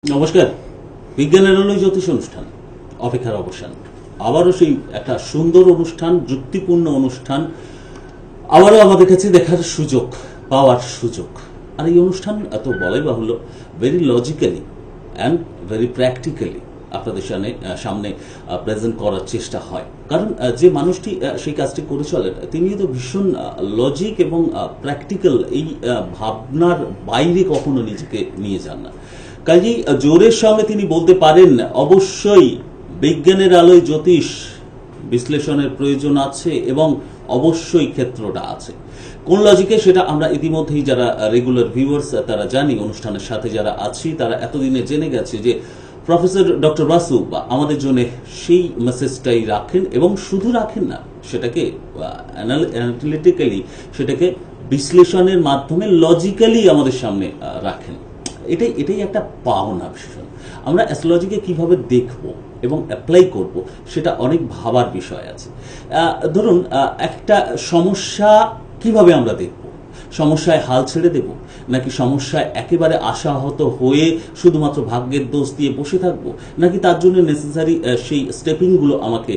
নমস্কার। বিজ্ঞানের আলোয় জ্যোতিষ অনুষ্ঠান অপেক্ষার অবসান। আবারও সেই একটা সুন্দর অনুষ্ঠান, যুক্তিপূর্ণ অনুষ্ঠান আবারও আমাদের কাছে দেখার সুযোগ, পাওয়ার সুযোগ। আর এই অনুষ্ঠান এত বলাই বাহুল্য, very logically and very practically আপনাদের সামনে প্রেজেন্ট করার চেষ্টা হয়। কারণ যে মানুষটি সেই কাজটি করে চলেন তিনি তো ভীষণ লজিক এবং প্র্যাকটিক্যাল এই ভাবনার বাইরে কখনো নিজেকে নিয়ে যান না। কাজেই জোরের সঙ্গে তিনি বলতে পারেন অবশ্যই বিজ্ঞানের আলোয় জ্যোতিষ বিশ্লেষণের প্রয়োজন আছে এবং অবশ্যই ক্ষেত্রটা আছে। কোন লজিকে সেটা আমরা ইতিমধ্যেই যারা রেগুলার ভিউয়ার্স তারা জানি, অনুষ্ঠানের সাথে যারা আছি তারা এতদিনে জেনে গেছে যে প্রফেসর ডক্টর বাসু আমাদের জন্য সেই মেসেজটাই রাখেন এবং শুধু রাখেন না, সেটাকে অ্যানালিটিক্যালি, সেটাকে বিশ্লেষণের মাধ্যমে লজিক্যালি আমাদের সামনে রাখেন। এটাই একটা পাওনা ভীষণ। আমরা অ্যাস্ট্রোলজিকে কিভাবে দেখব এবং অ্যাপ্লাই করব সেটা অনেক ভাবার বিষয় আছে। ধরুন একটা সমস্যা কিভাবে আমরা দেখব? সমস্যায় হাল ছেড়ে দেব, নাকি সমস্যায় একেবারে আশাহত হয়ে শুধুমাত্র ভাগ্যের দোষ দিয়ে বসে থাকবো, নাকি তার জন্য নেসেসারি সেই স্টেপিংগুলো আমাকে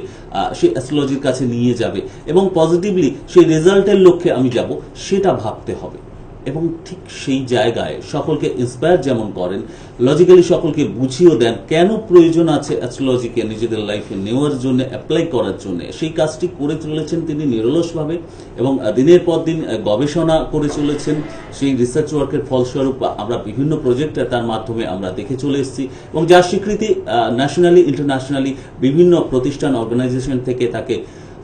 সেই অ্যাস্ট্রোলজির কাছে নিয়ে যাবে এবং পজিটিভলি সেই রেজাল্টের লক্ষ্যে আমি যাব, সেটা ভাবতে হবে। এবং ঠিক সেই জায়গায় সকলকে ইন্সপায়ার যেমন করেন, লজিক্যালি সকলকে বুঝিয়েও দেন কেন প্রয়োজন আছে অ্যাস্ট্রোলজিকে নিজেদের লাইফে নেওয়ার জন্য, অ্যাপ্লাই করার জন্য। সেই কাজটি করে চলেছেন তিনি নিরলসভাবে এবং দিনের পর দিন গবেষণা করে চলেছেন। সেই রিসার্চ ওয়ার্কের ফলস্বরূপ আমরা বিভিন্ন প্রজেক্ট তার মাধ্যমে আমরা দেখে চলে এসেছি এবং যার স্বীকৃতি ন্যাশনালি ইন্টারন্যাশনালি বিভিন্ন প্রতিষ্ঠান, অর্গানাইজেশন থেকে তাকে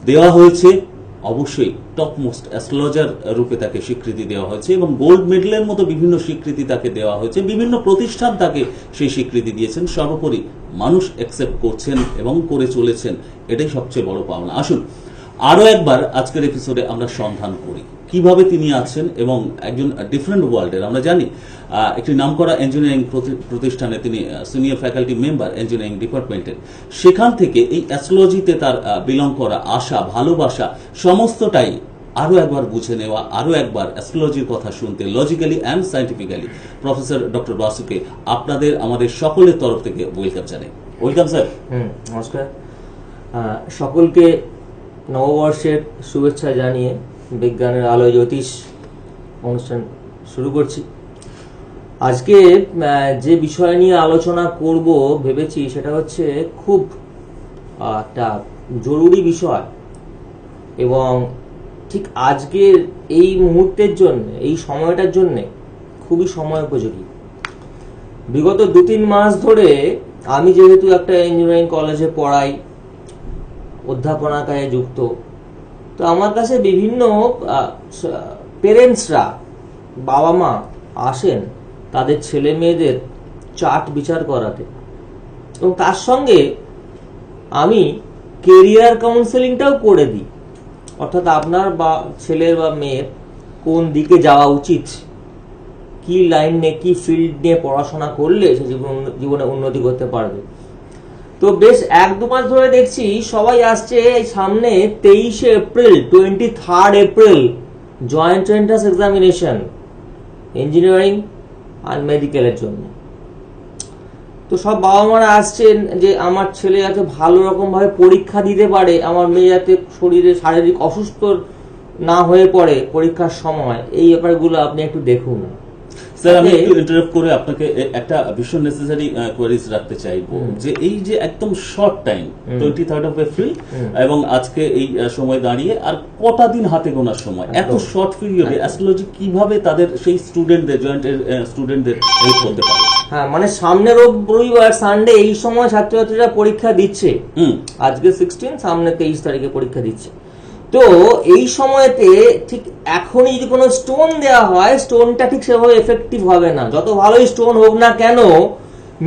দেওয়া হয়েছে। অবশ্যই টপ মোস্ট অ্যাস্ট্রোলজার রূপে তাকে স্বীকৃতি দেওয়া হয়েছে এবং গোল্ড মেডেলের মতো বিভিন্ন স্বীকৃতি তাকে দেওয়া হয়েছে। বিভিন্ন প্রতিষ্ঠান তাকে সেই স্বীকৃতি দিয়েছেন। সর্বোপরি মানুষ অ্যাকসেপ্ট করছেন এবং করে চলেছেন, এটাই সবচেয়ে বড় পাওনা। আসুন আরো একবার আজকের এপিসোডে আমরা সন্ধান করি কিভাবে তিনি আছেন এবং একজন ডিফারেন্ট ওয়ার্ল্ডের। আমরা জানি একটি নামকরা ইঞ্জিনিয়ারিং প্রতিষ্ঠানে তিনি সিনিয়র ফ্যাকাল্টি মেম্বার ইঞ্জিনিয়ারিং ডিপার্টমেন্টের। সেখান থেকে এই অ্যাস্ট্রোলজিতে তার বিলং করা আশা, ভালোবাসা সমস্তটাই আরো একবার বুঝে নেওয়া, আরো একবার অ্যাস্ট্রোলজির কথা শুনতে logically and scientifically professor doctor বাসুকে আপনাদের আমাদের সকলের তরফ থেকে ওয়েলকাম জানাই। Welcome sir. নমস্কার সকলকে, নববর্ষের শুভেচ্ছা জানিয়ে বিজ্ঞানের আলোয় জ্যোতিষ অনুষ্ঠান শুরু করছি। আজকে যে বিষয় নিয়ে আলোচনা করব ভেবেছি সেটা হচ্ছে খুব একটা জরুরি বিষয় এবং ঠিক আজকের এই মুহূর্তের জন্য, এই সময়টার জন্য খুবই সময় উপযোগী। বিগত 2-3 মাস ধরে আমি যেহেতু একটা ইঞ্জিনিয়ারিং কলেজে পড়াই, অধ্যাপনার কাজে যুক্ত, তো আমার কাছে বিভিন্ন পেরেন্টসরা, বাবা মা আসেন তাদের ছেলে মেয়েদের চার্ট বিচার করাতে এবং তার সঙ্গে আমি কেরিয়ার কাউন্সেলিংটাও করে দিই। অর্থাৎ আপনার বা ছেলের বা মেয়ের কোন দিকে যাওয়া উচিত, কি লাইন নিয়ে, কি ফিল্ড নিয়ে পড়াশোনা করলে সে জীবনে উন্নতি করতে পারবে। তো বেশ 1-2 মাস ধরে দেখছি সবাই আসছে এই সামনে 23 April, 23 April joint entrance examination engineering আর মেডিকেলের জন্য। তো সব বাবা মারা আসছেন যে আমার ছেলে যাতে ভালো রকম ভাবে পরীক্ষা দিতে পারে, আমার মেয়ে যাতে শরীরে শারীরিক অসুস্থ না হয়ে পড়ে পরীক্ষার সময়, এই ব্যাপারগুলো আপনি একটু দেখুন। স্যার আমি একটু ইন্টারাপ্ট করে আপনাকে একটা ভীষণ নেসেসারি কোয়ারিজ রাখতে চাইবো যে এই যে একদম শর্ট টাইম 23 এপ্রিল এবং আজকে এই সময় দাঁড়িয়ে আর কটা দিন হাতে গোনার সময়, এত শর্ট পিরিয়ডে অ্যাস্ট্রোলজি কিভাবে তাদের সেই স্টুডেন্টদের, জয়েন্ট স্টুডেন্টদের হেল্প করতে পারে? হ্যাঁ, মানে সামনের রবিবার সানডে এই সময় ছাত্রছাত্রীরা পরীক্ষা দিচ্ছে। আজকে 16, সামনে 23 তারিখে পরীক্ষা দিচ্ছে। তো এই সময়তে ঠিক এখনই যদি কোনো স্টোন দেওয়া হয়, স্টোনটা ঠিক সেভাবে এফেক্টিভ হবে না। যত ভালোই স্টোন হোক না কেন,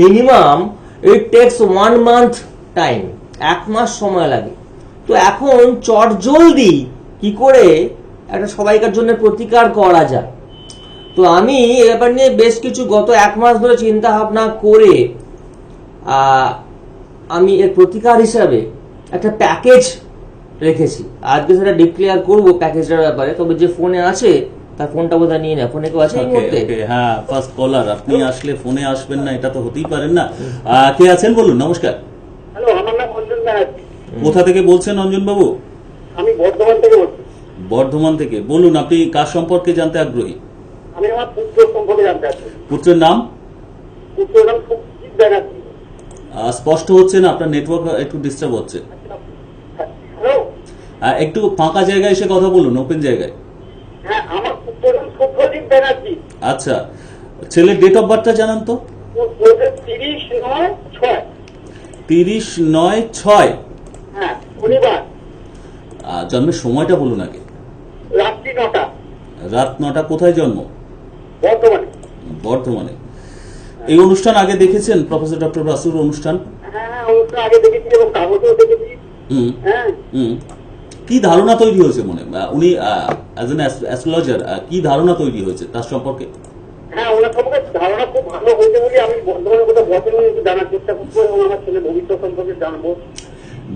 মিনিমাম ইট টেকস 1 মান্থ টাইম, 1 মাস সময় লাগে। তো এখন চট জলদি কি করে একটা সবাইকার জন্য প্রতিকার করা যায়, তো আমি এ ব্যাপার নিয়ে বেশ কিছু গত 1 মাস ধরে চিন্তা ভাবনা করে আমি এর প্রতিকার হিসাবে একটা প্যাকেজ রেখেছি। আজকে সেটা ডিক্লেয়ার করবো প্যাকেজটার ব্যাপারে। তবে যে ফোনে আছে তার ফোনটা বোধহয় নিয়ে না, ফোনে কেউ আছে এই Okay, মুহূর্তে? okay, হ্যাঁ, ফার্স্ট কলার। আপনি আসলে ফোনে আসবেন না, এটা তো হতেই পারেন না। কে আছেন বলুন? নমস্কার। হ্যালো, আমার নাম অঞ্জন ব্যানার্জি। কোথা থেকে বলছেন অঞ্জন বাবু? আমি বর্ধমান থেকে বলছি। বর্ধমান থেকে। বলুন, আপনি কার সম্পর্কে জানতে আগ্রহী? আমি আমার পুত্র সম্পর্কে জানতে চাচ্ছি। পুত্রের নাম? পুত্রের নাম সুখজিৎ ব্যানার্জি। স্পষ্ট হচ্ছে না, আপনার নেটওয়ার্ক একটু ডিস্টার্ব হচ্ছে। হ্যালো, একটু ফাঁকা জায়গায় এসে কথা বলুন, ওপেন জায়গায়। হ্যাঁ, আমার পুত্রের নাম সুখজিৎ ব্যানার্জি। আচ্ছা, ছেলের ডেট অফ বার্থটা জানান তো। 30/9/6। 30/9/6। হ্যাঁ, শনিবার, জন্মের সময়টা বলুন আগে। রাত্রি 9টা, রাত 9টা। কোথায় জন্ম? বর্ধমানে। বর্ধমানে। এই অনুষ্ঠান আগে দেখেছেন? প্রফেসর ডক্টর বাসুর অনুষ্ঠান? হ্যাঁ, অনুষ্ঠান আগে দেখেছি এবং কাগজেও দেখেছি। হুম হ্যাঁ, হুম। কি ধারণা তৈরি হয়েছে মনে, উনি অ্যাজ এন অ্যাস্ট্রোলজার কি ধারণা তৈরি হয়েছে তার সম্পর্কে? হ্যাঁ, ওনার সম্পর্কে ধারণা খুব ভালো হয়েছে বলে আমি বর্ধমানের কথা বর্তমানে একটু জানার চেষ্টা করবো এবং আমার ছেলে ভবিষ্যৎ সম্পর্কে জানবো।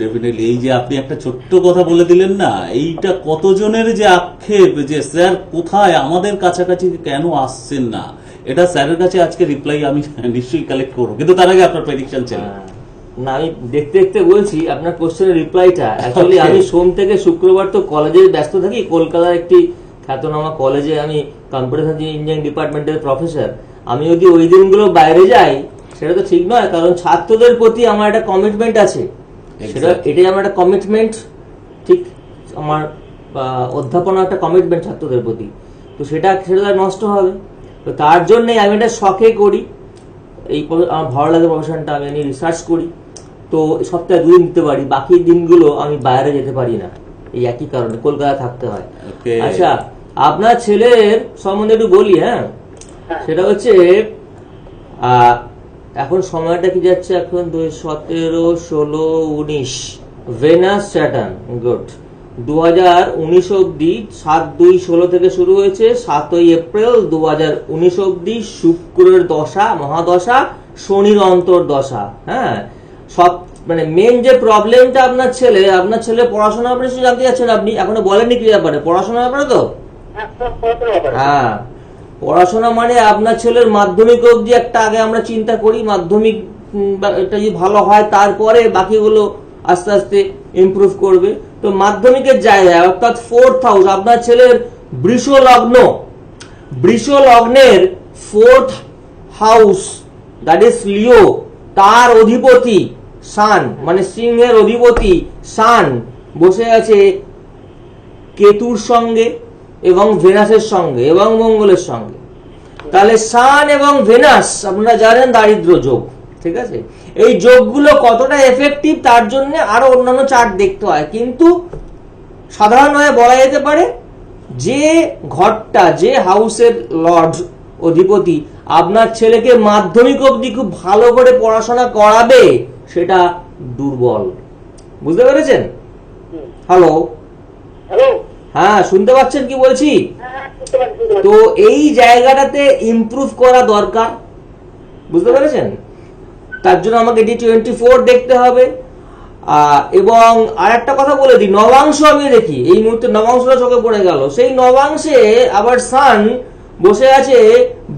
ডেফিনেটলি। এই যে আপনি একটা ছোট্ট কথা বলে দিলেন না, এইটা কতজনের যে আক্ষেপ যে স্যার কোথায়, আমাদের কাছাকাছি কেন আসছেন না, এটা স্যারের কাছে আজকে রিপ্লাই আমি নিশ্চয়ই কালেক্ট করবো, কিন্তু তার আগে আপনার প্রেডিকশন ছিল। না, আমি দেখতে দেখতে বলছি আপনার কোশ্চেনের রিপ্লাইটা। Actually Okay. আমি সোম থেকে শুক্রবার তো কলেজে ব্যস্ত থাকি, কলকাতার একটি খ্যাতনামা কলেজে আমি কম্পিউটার সায়েন্স ইঞ্জিনিয়ারিং ডিপার্টমেন্টের প্রফেসর। আমি যদি ওই দিনগুলো বাইরে যাই সেটা তো ঠিক নয়, কারণ ছাত্রদের প্রতি আমার একটা কমিটমেন্ট আছে। সেটা এটাই আমার একটা কমিটমেন্ট, ঠিক আমার অধ্যাপনা একটা কমিটমেন্ট ছাত্রদের প্রতি, তো সেটা নষ্ট হবে। তো তার জন্যই আমি এটা শখে করি, আমার ভালো লাগে প্রফেশনটা, আমি নিয়ে রিসার্চ করি। তো সপ্তাহে 2 দিন দিতে পারি, বাকি দিনগুলো আমি বাইরে যেতে পারি না, এই একই কারণে কলকাতায় থাকতে হয়। Okay. আচ্ছা, আপনার ছেলের সম্বন্ধে একটু বলি। হ্যাঁ, সেটা হচ্ছে এখন সময়টা কি যাচ্ছে, এখন 17, 16, 19, ভেনাস স্যাটার্ন, গুড। 2019 অব্দি 7/2/16 থেকে শুরু হয়েছে, 7ই এপ্রিল 2019 অব্দি শুক্রের দশা, মহাদশা, শনির অন্তর্দশা। হ্যাঁ, সব মানে মেন যে প্রবলেমটা আপনার ছেলে পড়াশোনার ব্যাপারে কিছু জানতে চাচ্ছেন আপনি, এখনো বলেননি কি ব্যাপারে, পড়াশোনার ব্যাপারে তো? হ্যাঁ, সব পড়াশোনার ব্যাপারে। হ্যাঁ, পড়াশোনা মানে আপনার ছেলের মাধ্যমিক অবধি একটা আগে আমরা চিন্তা করি, মাধ্যমিক এটা যদি ভালো হয় তারপরে বাকিগুলো আস্তে আস্তে ইমপ্রুভ করবে। তো মাধ্যমিকের জায়গায় অর্থাৎ 4th হাউস, আপনার ছেলের বৃষ লগ্নের 4th হাউস, দ্যাট ইজ লিও, তার অধিপতি সান, মানে সিংহের অধিপতি সান বসে আছে কেতুর সঙ্গে এবং ভেনাসের সঙ্গে এবং মঙ্গলের সঙ্গে। তাহলে সান এবং ভেনাস আপনারা জানেন দারিদ্র যোগ, ঠিক আছে? এই যোগগুলো কতটা এফেক্টিভ তার জন্য আরো অন্যান্য চার্ট দেখতে হয়, কিন্তু সাধারণভাবে বলা যেতে পারে যে ঘরটা, যে হাউসের লর্ড অধিপতি আপনার ছেলেকে মাধ্যমিক অবধি খুব ভালো করে পড়াশোনা করাবে সেটা দুর্বল। বুঝতে পেরেছেন? হ্যালো হ্যালো, হ্যাঁ, শুনতে পাচ্ছেন কি বলছি? হ্যাঁ, বুঝতে পারছি, বুঝতে তো পারছি। এই জায়গাটাতে ইমপ্রুভ করা দরকার, বুঝতে পেরেছেন? তার জন্য আমাকে D24 দেখতে হবে। এবং আর একটা কথা বলে দিই, নবাংশ আমি দেখি, এই মুহূর্তে নবাংশটা চোখে পড়ে গেল। সেই নবাংশে আবার সান বসে আছে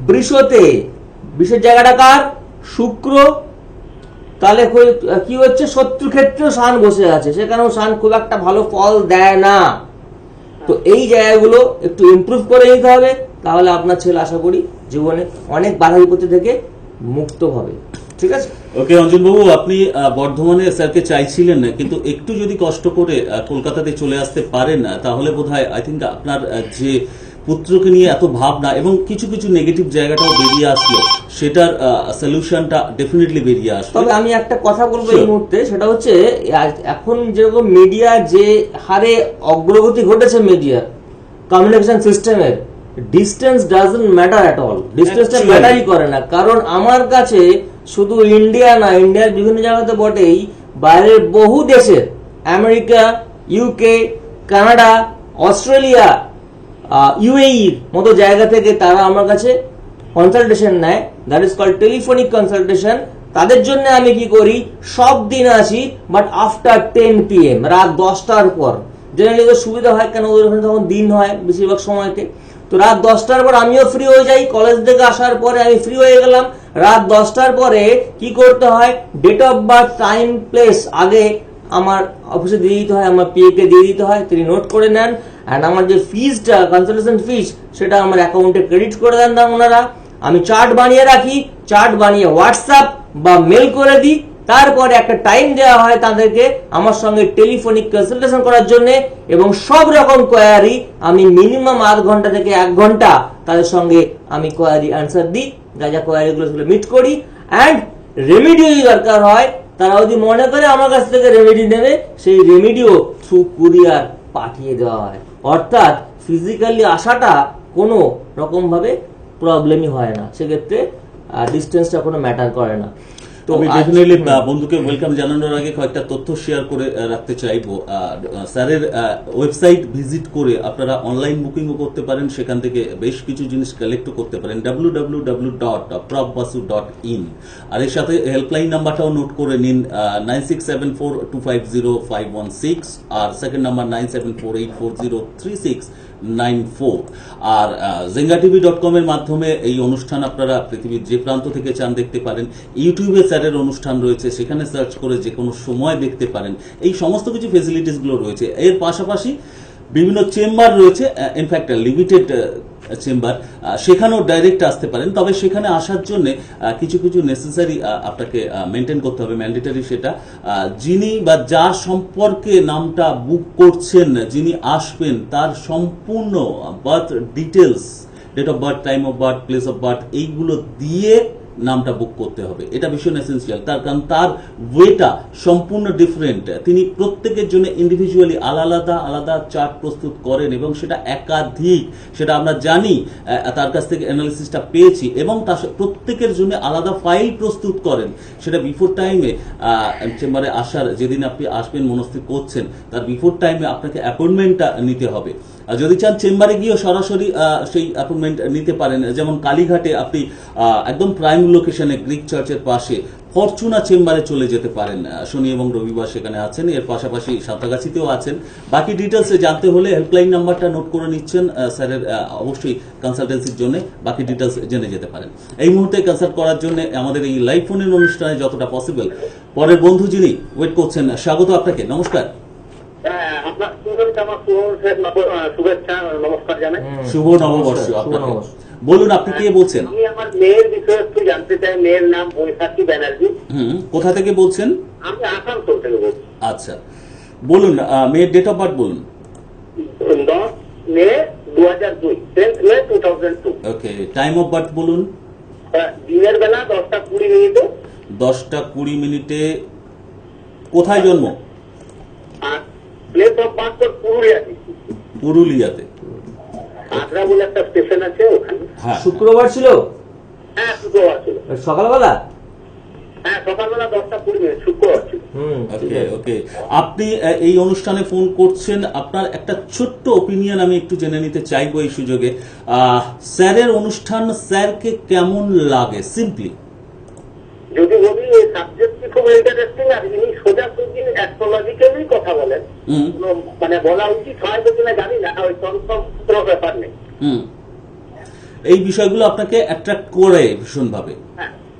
বৃষতে, বৃষের জায়গাটা কার? শুক্র। তাহলে কি হচ্ছে, শত্রু ক্ষেত্রে সান বসে আছে, সেখানেও সান খুব একটা ভালো ফল দেয় না। তো এই জায়গাগুলো একটু ইমপ্রুভ করে নিতে হবে, তাহলে আপনার ছেলে আশা করি জীবনে অনেক বাধা বিপত্তি থেকে মুক্ত হবে। ঠিক আছে? ওকে অঞ্জন বাবু, আপনি বর্ধমানে স্যারকে চাইছিলেন না, কিন্তু একটু যদি কষ্ট করে কলকাতাতে চলে আসতে পারেন তাহলে বোধহয় আই থিঙ্ক আপনার যে পুত্রকে নিয়ে এত ভাবনা এবং কিছু কিছু নেগেটিভ জায়গাটাও বেরিয়ে আসলো, সেটার সলিউশনটা ডেফিনেটলি বেরিয়ে আসবে। তবে আমি একটা কথা বলবো এই মুহূর্তে, সেটা হচ্ছে এখন যেরকম মিডিয়া যে হারে অগ্রগতি ঘটেছে, মিডিয়া কমিউনিকেশন সিস্টেমের, distance doesn't matter at all. ডিস্টেন্সটা ম্যাটারই করে না, কারণ আমার কাছে শুধু ইন্ডিয়া না, ইন্ডিয়ার বিভিন্ন জায়গাতে বটেই, বাইরের বহু দেশের, আমেরিকা, ইউকে, কানাডা, অস্ট্রেলিয়া, ইউএইর মতো জায়গা থেকে তারা আমার কাছে কনসালটেশন নেয়, that is called telephonic consultation. তাদের জন্য আমি কি করি, সব দিন আসি, বাট আফটার 10 PM, রাত 10টার পর। জেনারেলি সুবিধা হয়, কেন ওদের ওখানে তখন দিন হয় বেশিরভাগ সময়তে। তো রাত 10টার পর আমিও ফ্রি হয়ে যাই, কলেজ থেকে আসার পরে আমি ফ্রি হয়ে গেলাম। রাত 10টার পরে কি করতে হয়, date of birth, time, place আগে আমার অফিসে দিয়ে দিতে হয়, আমার পিএ কে দিয়ে দিতে হয়, তিনি নোট করে নেন। অ্যান্ড আমার যে ফিজটা, কনসালটেশন ফিজ, সেটা আমার অ্যাকাউন্টে ক্রেডিট করে দেন ওনারা। আমি চার্ট বানিয়ে রাখি, চার্ট বানিয়ে হোয়াটসঅ্যাপ বা মেল করে দিই। তারপরে একটা টাইম দেওয়া হয় তাদেরকে আমার সঙ্গে টেলিফোনিক কনসালটেশন করার জন্য, এবং সব রকম কোয়ারি আমি মিনিমাম 8 ঘন্টা থেকে 1 ঘন্টা তাদের সঙ্গে আমি কোয়ারি অ্যান্সার দিই, যা যা কোয়ারিগুলো সেগুলো মিট করি। অ্যান্ড রেমেডি যদি দরকার হয়, তারা যদি মনে করে আমার কাছ থেকে রেমেডি নেবে, সেই রেমেডিও থ্রু কুরিয়ার পাঠিয়ে দেওয়া হয়। অর্থাৎ ফিজিক্যালি আসাটা কোনো রকম ভাবে প্রবলেমই হয় না, সেক্ষেত্রে ডিস্টেন্সটা কোনো ম্যাটার করে না। তো আমি ডেফিনেটলি বন্ধুকে ওয়েলকাম জানানোর আগে কয়েকটা তথ্য শেয়ার করে রাখতে চাইবো। স্যারের ওয়েবসাইট ভিজিট করে আপনারা অনলাইন বুকিংও করতে পারেন, সেখান থেকে বেশ কিছু জিনিস কালেক্টও করতে পারেন, www.propbasu.in। আর এর সাথে হেল্পলাইন নাম্বারটাও নোট করে নিন, 9674250516, আর সেকেন্ড নাম্বার 9748403694। আর zengatv.com এর মাধ্যমে এই অনুষ্ঠান আপনারা পৃথিবীর যে প্রান্ত থেকে চান দেখতে পারেন। ইউটিউবে স্যারের অনুষ্ঠান রয়েছে, সেখানে সার্চ করে যে কোনো সময় দেখতে পারেন। এই সমস্ত কিছু ফেসিলিটিস গুলো রয়েছে। এর পাশাপাশি বিভিন্ন চেম্বার রয়েছে, ইনফ্যাক্ট লিমিটেড চেম্বার, সেখানেও ডাইরেক্ট আসতে পারেন। তবে সেখানে আসার জন্য কিছু কিছু নেসেসারি আপনাকে মেনটেন করতে হবে, ম্যান্ডেটারি। সেটা যিনি বা যার সম্পর্কে নামটা বুক করছেন, যিনি আসবেন, তার সম্পূর্ণ birth details, date of birth, time of birth, place of birth, এইগুলো দিয়ে নামটা বুক করতে হবে। এটা ভীষণ এসেন্সিয়াল, তার কারণ তার ওয়েটা সম্পূর্ণ ডিফারেন্ট। তিনি প্রত্যেকের জন্য ইন্ডিভিজুয়ালি আলাদা আলাদা চার্ট প্রস্তুত করেন, এবং সেটা একাধিক, সেটা আমরা জানি, তার কাছ থেকে অ্যানালিসিসটা পেয়েছি। এবং তার প্রত্যেকের জন্য আলাদা ফাইল প্রস্তুত করেন। সেটা বিফোর টাইমে চেম্বারে আসার, যেদিন আপনি আসবেন মনস্থির করছেন, তার বিফোর টাইমে আপনাকে অ্যাপয়েন্টমেন্টটা নিতে হবে। যদি চান চেম্বারে গিয়েও সরাসরি সেই অ্যাপয়েন্টমেন্ট নিতে পারেন। যেমন কালীঘাটে আপনি একদম প্রাইম লোকেশনে গ্রিক চার্চের পাশে ফরচুনা চেম্বারে চলে যেতে পারেন, শনি এবং রবিবার সেখানে আছেন। এর পাশাপাশি সাঁতরাগাছিতেও আছেন। বাকি ডিটেলসে জানতে হলে হেল্পলাইন নাম্বারটা নোট করে নিচ্ছেন, স্যারের অবশ্যই কনসালটেন্সির জন্য বাকি ডিটেলস জেনে যেতে পারেন। এই মুহূর্তে কনসাল্ট করার জন্য আমাদের এই লাইভ ফোনের অনুষ্ঠানে যতটা পসিবল, পরের বন্ধু যিনি ওয়েট করছেন, স্বাগত আপনাকে, নমস্কার। আপনার শুভেচ্ছা, নমস্কার জানাই। শুভ নববর্ষ আপনাকে। বলুন, আপনি কে বলছেন? আমি আমার মেয়ের বিষয়ে একটু জানতে চাই। মেয়ের নাম বৈশাখী ব্যানার্জি। কোথা থেকে বলছেন? আমি আসানসোল থেকে বলছি। আচ্ছা, বলুন মেয়ের ডেট অফ বার্থ বলুন। 10 May 2002, 10th May 2002। Okay, time of birth বলুন। দিনের বেলা 10:20। 10:20। কোথায় জন্ম? আর place of birth Purulia district. পুরুলিয়াতে। আগ্রা বলে একটা স্টেশন আছে ওখানে। হ্যাঁ, শুক্রবার ছিল? হ্যাঁ, শুক্রবার ছিল। সকালবেলা? হ্যাঁ, সকালবেলা 10:20, শুক্রবার ছিল। ওকে ওকে। আপনি এই অনুষ্ঠানে ফোন করছেন, আপনার একটা ছোট্ট ওপিনিয়ন আমি একটু জেনে নিতে চাইবো এই সুযোগে। স্যারের অনুষ্ঠান স্যারকে কেমন লাগে? সিম্পলি যদি বলি, এই সাবজেক্টটি খুব ইন্টারেস্টিং। আর ইনি সোজাসুজি অ্যাস্ট্রোলজিক্যালি কথা বলেন। মানে বলা উচিত হয় তো কিনা জানি না, ওই তন্ত্র ব্যাপার নেই। এই বিষয়গুলো আপনাকে অ্যাট্রাক্ট করে ভীষণ ভাবে,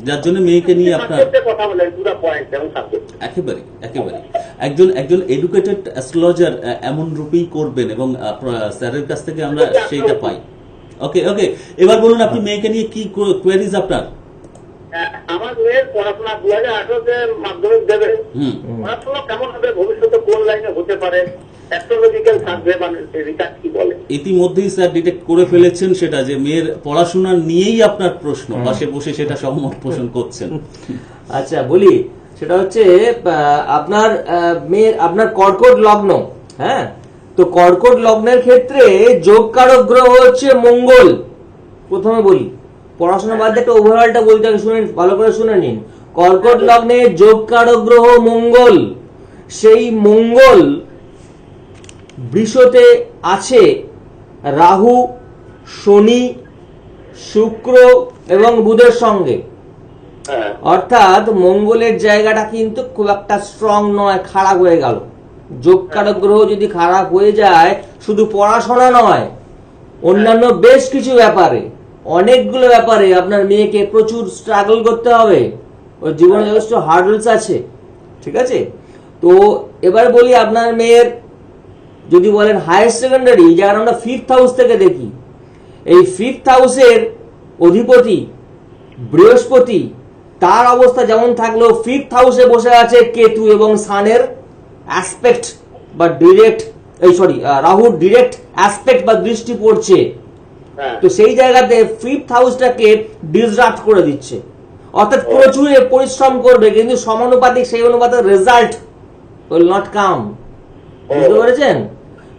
যার জন্য মেয়েকে নিয়ে আপনার কথা বলেন পুরো পয়েন্ট এবং সাবজেক্ট। একেবারে একেবারে একজন এডুকেটেড অ্যাস্ট্রোলজার এমন রূপেই করবেন, এবং স্যারের কাছ থেকে আমরা সেইটা পাই। ওকে ওকে, এবার বলুন আপনি মেয়েকে নিয়ে কি কোয়েরিজ আপনার? আমার মেয়ের পড়াশোনা 2018-তে মাধ্যমিক দেবে। পড়াশোনা কেমন হবে, ভবিষ্যতে কোন লাইনে হতে পারে, অ্যাস্ট্রোলজিক্যাল সার্ভে মানে রিসার্চ কি বলে? ইতিমধ্যেই স্যার ডিটেক্ট করে ফেলেছেন সেটা, যে মেয়ের পড়াশোনা নিয়েই আপনার প্রশ্ন, পাশে বসে সেটা সহমত পোষণ করছেন। আচ্ছা বলি, সেটা হচ্ছে আপনার মেয়ের, আপনার কর্কট লগ্ন। হ্যাঁ, তো কর্কট লগ্নের ক্ষেত্রে যোগকারক গ্রহ হচ্ছে মঙ্গল। প্রথমে বলি, পড়াশোনা বাদ দিয়ে একটা ওভারঅলটা বলতে হবে, শুনেন, ভালো করে শুনে নিন। কর্কট লগ্নে যোগকারক গ্রহ মঙ্গল। সেই মঙ্গল বৃষতে আছে রাহু, শনি, শুক্র এবং বুধের সঙ্গে। অর্থাৎ মঙ্গলের জায়গাটা কিন্তু খুব একটা স্ট্রং নয়, খারাপ হয়ে গেল। যোগকারক গ্রহ যদি খারাপ হয়ে যায়, শুধু পড়াশোনা নয়, অন্যান্য বেশ কিছু ব্যাপারে, অনেকগুলো ব্যাপারে আপনার মেয়েকে প্রচুর স্ট্রাগল করতে হবে, ওর জীবনে যথেষ্ট হার্ডলস আছে, ঠিক আছে? তো এবার বলি আপনার মেয়ের, যদি বলেন হায়ার সেকেন্ডারি, যার আমরা 5th হাউস থেকে দেখি, এই 5th হাউসের অধিপতি বৃহস্পতি, তার অবস্থা যেমন থাকলো 5th হাউসে বসে আছে কেতু এবং সানের অ্যাসপেক্ট বা ডিরেক্ট, রাহুর ডিরেক্ট অ্যাসপেক্ট বা দৃষ্টি পড়ছে। তো সেই জায়গাতে 5th হাউসটাকে ডিসরাপ্ট করে দিচ্ছে, অর্থাৎ প্রচুর পরিশ্রম করবে কিন্তু সমানুপাতিক সেই অনুপাতে রেজাল্ট উইল নট কাম। বুঝতে পেরেছেন?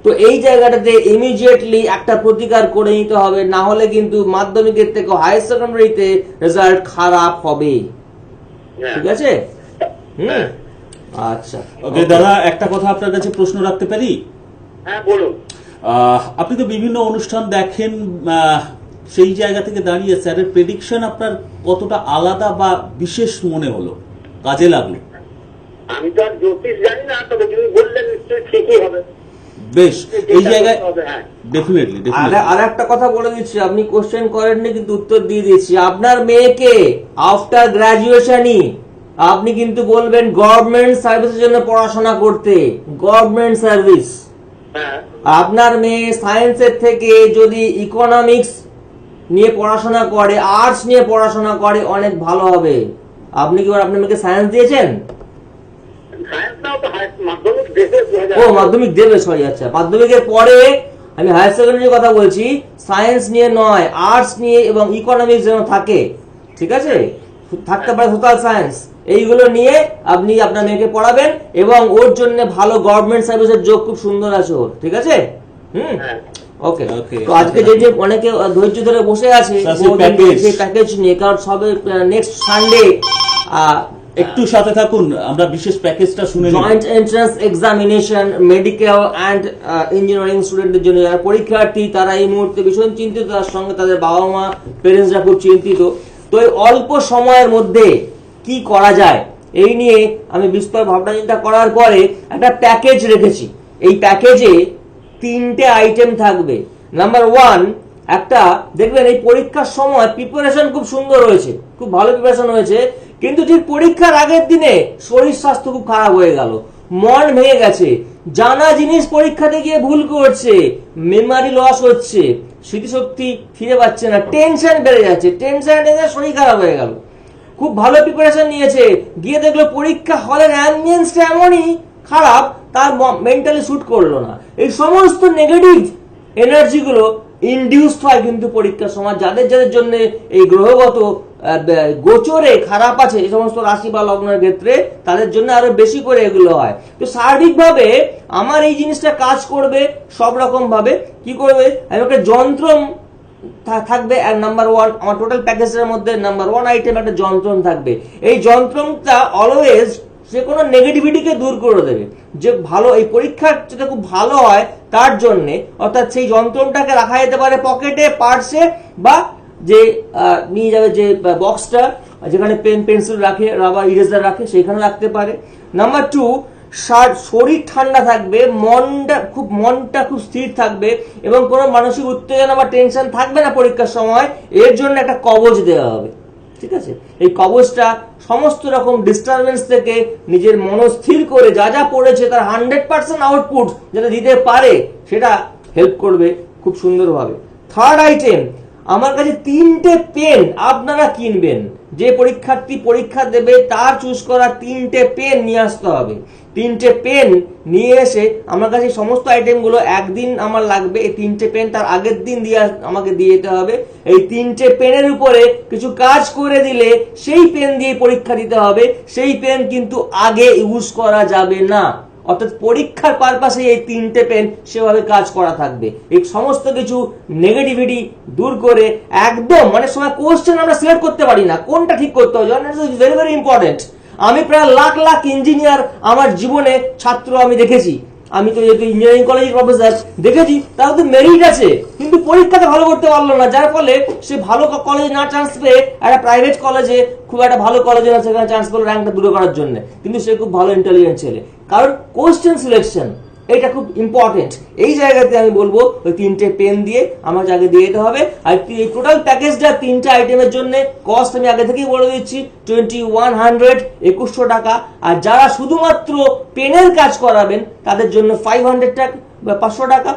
তো এই জায়গাটাতে ইমিডিয়েটলি একটা প্রতিকার করে নিতে হবে, না হলে কিন্তু মাধ্যমিকের থেকে হায়ার সেকেন্ডারিতে রেজাল্ট খারাপ হবে। ঠিক আছে? আচ্ছা, ওকে দাদা, একটা কথা আপনার কাছে প্রশ্ন রাখতে পারি? হ্যাঁ বলুন। আপনি তো বিভিন্ন অনুষ্ঠান দেখেন, সেই জায়গা থেকে দাঁড়িয়ে স্যারের প্রেডিকশন আপনার কতটা আলাদা বা বিশেষ মনে হলো, কাজে লাগলো? আমি তো আর জ্যোতিষ জানি না, তবে যদি বললেন নিশ্চয়ই ঠিকই হবে। বেশ, এই জায়গায় হ্যাঁ ডেফিনেটলি। আর একটা কথা বলে দিচ্ছি, আপনি কোশ্চেন করেননি কিন্তু উত্তর দিয়ে দিচ্ছি। আপনার মেয়েকে আফটার গ্রাজুয়েশনই আপনি কিন্তু বলবেন গভর্নমেন্ট সার্ভিসের জন্য পড়াশোনা করতে, গভর্নমেন্ট সার্ভিস। আপনার মেয়ে সায়েন্সের থেকে যদি ইকোনমিক্স নিয়ে পড়াশোনা করে, আর্টস নিয়ে পড়াশোনা করে, অনেক ভালো হবে। আপনি কি আপনার মেয়েকে সায়েন্স দিয়েছেন? ও মাধ্যমিক দেবে, সরি, আচ্ছা, মাধ্যমিকের পরে আমি হায়ার সেকেন্ডারির কথা বলছি। সায়েন্স নিয়ে নয়, আর্টস নিয়ে এবং ইকোনমিক্স যেন থাকে, ঠিক আছে? থাকতে পারে সোশ্যাল সায়েন্স, এইগুলো নিয়ে আপনি আপনার মেয়েকে পড়াবেন এবং ওর জন্য ভালো গভর্নমেন্ট সার্ভিসের যোগ খুব সুন্দর আছে ওর, ঠিক আছে? ওকে। তো আজকে যে অনেকে ধৈর্য ধরে বসে আছে সেই প্যাকেজ নিয়ে, কারণ সবে নেক্সট সানডে একটু সাথে থাকুন, আমরা বিশেষ প্যাকেজটা শুনে নিই। Joint entrance examination medical and engineering স্টুডেন্টদের জন্য যারা পরীক্ষার্থী, তারা এই মুহূর্তে ভীষণ চিন্তিত, তার সঙ্গে তাদের বাবা মা পেরেন্টসরা খুব চিন্তিত। তো এই অল্প সময়ের মধ্যে কি করা যায় এই নিয়ে আমি বিস্তর ভাবনা চিন্তা করার পরে একটা প্যাকেজ রেখেছি। এই প্যাকেজে 3টে আইটেম থাকবে। নাম্বার 1, একটা দেখবেন এই পরীক্ষার সময় প্রিপারেশন খুব সুন্দর হয়েছে, খুব ভালো প্রিপারেশন হয়েছে, কিন্তু ঠিক পরীক্ষার আগের দিনে শরীর স্বাস্থ্য খুব খারাপ হয়ে গেল, মন ভেঙে গেছে, জানা জিনিস পরীক্ষাতে গিয়ে ভুল করছে, মেমোরি লস হচ্ছে, স্মৃতিশক্তি ফিরে পাচ্ছে না, টেনশন বেড়ে যাচ্ছে, টেনশনে শরীর খারাপ হয়ে গেল। খুব ভালো প্রিপারেশন নিয়েছে, গিয়ে দেখলো পরীক্ষা হলের অ্যাম্বিয়েন্সটা এমনই খারাপ, তার মেন্টালি শুট করলো না। এই সমস্ত নেগেটিভ এনার্জি গুলো ইনডিউসড হয় কিন্তু পরীক্ষার সময়। যাদের যাদের জন্য এই গ্রহগত গোচরে খারাপ আছে, এই সমস্ত রাশি বা লগ্নের ক্ষেত্রে, তাদের জন্য আরো বেশি করে এগুলো হয়। তো সার্বিকভাবে আমার এই জিনিসটা কাজ করবে সব রকম ভাবে। কি করবে? আমি একটা যন্ত্রম থাকবে, আর নাম্বার 1 আমার টোটাল প্যাকেজের মধ্যে নাম্বার 1 আইটেম একটা যন্ত্রম থাকবে। এই যন্ত্রমটা অলওয়েজ যে কোনো নেগেটিভিটিকে দূর করে দেবে, যে ভালো এই পরীক্ষা যেটা খুব ভালো হয় তার জন্য। অর্থাৎ সেই যন্ত্রমটাকে রাখা যেতে পারে পকেটে, পার্সে, বা যে নিয়ে যাবে যে বক্সটা যেখানে পেন পেন্সিল রাখে, রাবার ইরেজার রাখে, সেখানে রাখতে পারে। নাম্বার 2, শরীর ঠান্ডা থাকবে, মনটা খুব স্থির থাকবে এবং কোনো মানসিক উত্তেজনা বা টেনশন থাকবে না পরীক্ষার সময়। এর জন্য একটা কবচ দেওয়া হবে, ঠিক আছে? এই কবচটা সমস্ত রকম ডিস্টারবেন্স থেকে নিজের মনস্থির করে যা যা পড়েছে তার 100% আউটপুট যেটা দিতে পারে, সেটা হেল্প করবে খুব সুন্দরভাবে। থার্ড আইটেম, আমার কাছে 3টে পেন আপনারা কিনবেন। যে পরীক্ষার্থী পরীক্ষা দেবে তার চুজ করা 3টে পেন নিয়ে আসতে হবে। 3টে পেন নিয়ে এসে আমার কাছে সমস্ত আইটেমগুলো একদিন আমার লাগবে। এই 3টে পেন তার আগের দিন আমাকে দিয়ে যেতে হবে। এই 3টে পেনের উপরে কিছু কাজ করে দিলে সেই পেন দিয়ে পরীক্ষা দিতে হবে। সেই পেন কিন্তু আগে ইউজ করা যাবে না, অর্থাৎ পরীক্ষার পারপাসে এই 3টে পেন সেভাবে কাজ করা থাকবে। এই সমস্ত কিছু নেগেটিভিটি দূর করে একদম, মানে সময় কোশ্চেন আমরা সিলেক্ট করতে পারি না, কোনটা ঠিক করতে হবে, ভেরি ভেরি ইম্পর্টেন্ট। আমি প্রায় লাখ লাখ ইঞ্জিনিয়ার আমার জীবনে ছাত্র আমি দেখেছি। আমি তো যেহেতু ইঞ্জিনিয়ারিং কলেজের প্রফেসর, দেখেছি তারা তো মেরিট আছে কিন্তু পরীক্ষাতে ভালো করতে পারলো না, যার ফলে সে ভালো কলেজে না চান্স পেয়ে একটা প্রাইভেট কলেজে, খুব একটা ভালো কলেজে না সেখানে চান্স পেলো র্যাঙ্কটা দূরে করার জন্য, কিন্তু সে খুব ভালো ইন্টেলিজেন্ট ছেলে। কারণ কোশ্চেন সিলেকশন এটা খুব ইম্পর্টেন্ট। এই জায়গাতে আমি বলবো ওই 3টে পেন দিয়ে আমার আগে দিয়ে দিতে হবে। আর এই টোটাল প্যাকেজটা 3টে আইটেমের জন্য কস্ট আমি আগে থেকেই বলে দিচ্ছি 2100 2100 টাকা। আর যারা শুধুমাত্র পেনের কাজ করাবেন তাদের জন্য 500 টাকা বা 500 টাকা।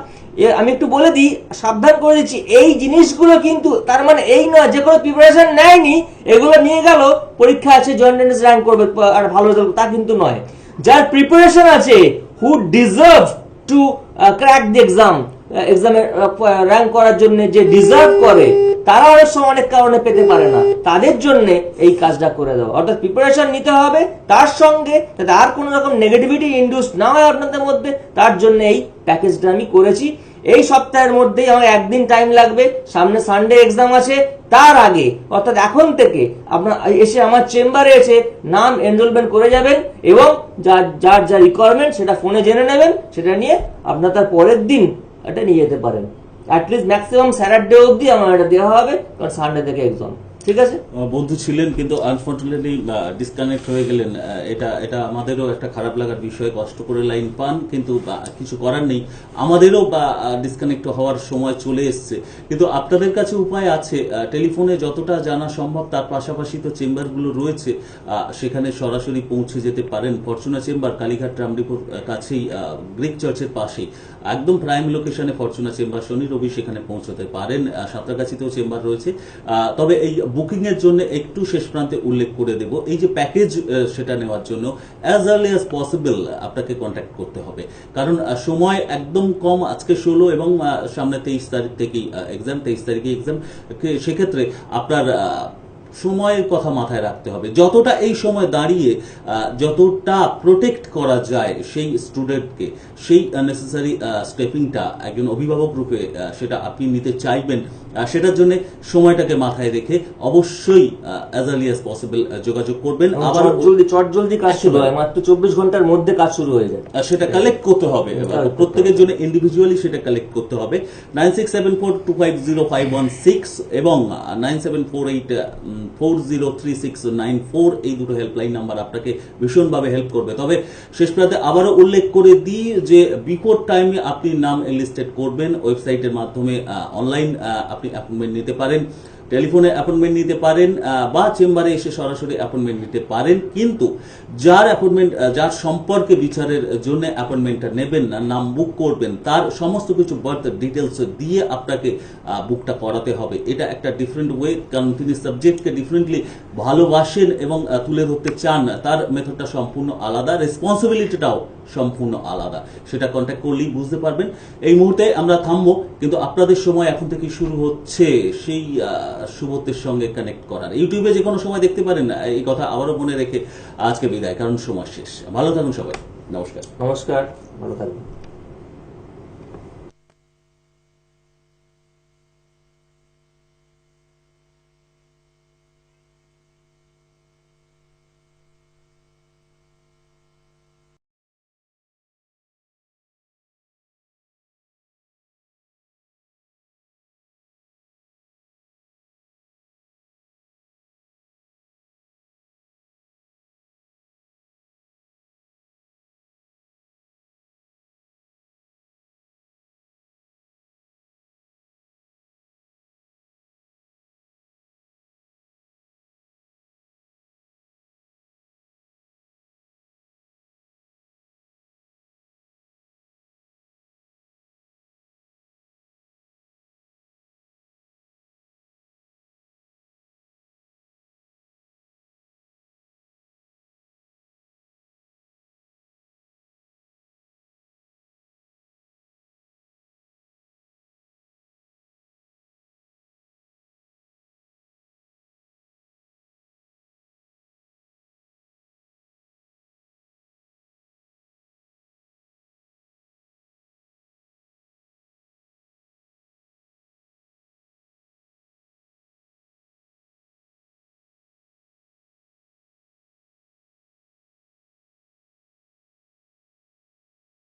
আমি একটু বলে দিই, সাবধান করে দিচ্ছি, এই জিনিসগুলো কিন্তু তার মানে এই নয় যে কোনো প্রিপারেশন নেয়নি এগুলো নিয়ে গেল পরীক্ষা আছে জয়েন্ট এন্ট্রান্স র্যাঙ্ক করবে আর ভালো রেজাল্ট, তা কিন্তু নয়। যার প্রিপারেশন আছে, হু ডিজার্ভ টু ক্র্যাক দি এক্সামে র্যাঙ্ক করার জন্য, যে ডিজার্ভ করে, তারা অনেক সময় অনেক কারণে পেতে পারে না, তাদের জন্য এই কাজটা করে দেওয়া। অর্থাৎ প্রিপারেশন নিতে হবে, তার সঙ্গে যাতে আর কোনো রকম নেগেটিভিটি ইন্ডিউস না হয় আপনাদের মধ্যে, তার জন্য এই প্যাকেজটা আমি করেছি। এই সপ্তাহের মধ্যেই আমার একদিন টাইম লাগবে, সামনে সানডে এক্সাম আছে, তার আগে অর্থাৎ এখন থেকে আপনার এসে আমার চেম্বারে এসে নাম এনরোলমেন্ট করে যাবেন এবং যার যা রিকোয়ারমেন্ট সেটা ফোনে জেনে নেবেন, সেটা নিয়ে আপনার তার পরের দিন এটা নিয়ে যেতে পারেন। অ্যাটলিস্ট ম্যাক্সিমাম স্যাটারডে অবধি আমার এটা দেওয়া হবে, কারণ সানডে থেকে এক্সাম। ঠিক আছে, বন্ধু ছিলেন কিন্তু আনফর্চুনেটলি ডিসকানেক্ট হয়ে গেলেন। এটা আমাদেরও একটা খারাপ লাগার বিষয়। কষ্ট করে লাইন পান, কিন্তু কিছু করার নেই, আমাদেরও ডিসকানেক্ট হওয়ার সময় চলে এসছে। কিন্তু আপনাদের কাছে উপায় আছে, টেলিফোনে যতটা জানা সম্ভব, তার পাশাপাশি তো চেম্বারগুলো রয়েছে, সেখানে সরাসরি পৌঁছে যেতে পারেন। ফরচুনা চেম্বার কালীঘাট রামডিপুর কাছেই, গ্রিক চার্চের পাশেই, একদম প্রাইম লোকেশনে ফরচুনা চেম্বার, শনি রবি সেখানে পৌঁছতে পারেন। সাঁতরাগাছিতেও চেম্বার রয়েছে। তবে এই বুকিং এর জন্য একটু শেষ প্রান্তে উল্লেখ করে দেব, এই যে প্যাকেজ সেটা নেওয়ার জন্য অ্যাজ আর্লি অ্যাজ পসিবল আপনাকে কন্ট্যাক্ট করতে হবে, কারণ সময় একদম কম। আজকে 16 এবং সামনে 23 তারিখ থেকেই এক্সাম, 23 তারিখে এক্সাম। সেক্ষেত্রে আপনার সময়ের কথা মাথায় রাখতে হবে। যতটা এই সময় দাঁড়িয়ে যতটা প্রোটেক্ট করা যায় সেই স্টুডেন্টকে, সেই নেসেসারি স্টেপিংটা একজন অভিভাবক রূপে সেটা আপনি নিতে চাইবেন, সেটার জন্য সময়টাকে মাথায় রেখে অবশ্যই অ্যাজ আর্লি অ্যাজ পসিবল যোগাযোগ করবেন। আবার জলদি কাজ শুরু হয়, মাত্র 24 ঘন্টার মধ্যে কাজ শুরু হয়ে যায়। সেটা কালেক্ট করতে হবে, প্রত্যেকের জন্য ইন্ডিভিজুয়ালি সেটা কালেক্ট করতে হবে। 9674250516 এবং 9748403694 এই দুটো হেল্পলাইন নাম্বার আপনাকে ভীষণভাবে হেল্প করবে। তবে শেষ প্রান্তে আবারও উল্লেখ করে দিই যে বিফোর টাইমে আপনি নাম এনলিস্টেড করবেন। ওয়েবসাইটের মাধ্যমে অনলাইন আপনি অ্যাপয়েন্টমেন্ট নিতে পারেন, টেলিফোনে অ্যাপয়েন্টমেন্ট নিতে পারেন, বা চেম্বারে এসে সরাসরি অ্যাপয়েন্টমেন্ট নিতে পারেন। কিন্তু যার সম্পর্কে বিচারের জন্য অ্যাপয়েন্টমেন্টটা নেবেন না, নাম বুক করবেন, তার সমস্ত কিছু বার্থ ডিটেলস দিয়ে আপনাকে বুকটা করাতে হবে। এটা একটা ডিফারেন্ট ওয়ে, কারণ তিনি সাবজেক্টকে ডিফারেন্টলি ভালোবাসেন এবং তুলে ধরতে চান। তার মেথডটা সম্পূর্ণ আলাদা, রেসপন্সিবিলিটিটাও সম্পূর্ণ আলাদা। সেটা কন্ট্যাক্ট করলেই বুঝতে পারবেন। এই মুহূর্তে আমরা থামবো, কিন্তু আপনাদের সময় এখন থেকে শুরু হচ্ছে সেই সুব্রতের সঙ্গে কানেক্ট করার। ইউটিউবে যে কোনো সময় দেখতে পারেন, এই কথা আবারও মনে রেখে আজকে বিদায়, কারণ সময় শেষ। ভালো থাকুন সবাই, নমস্কার। নমস্কার, ভালো থাকবেন।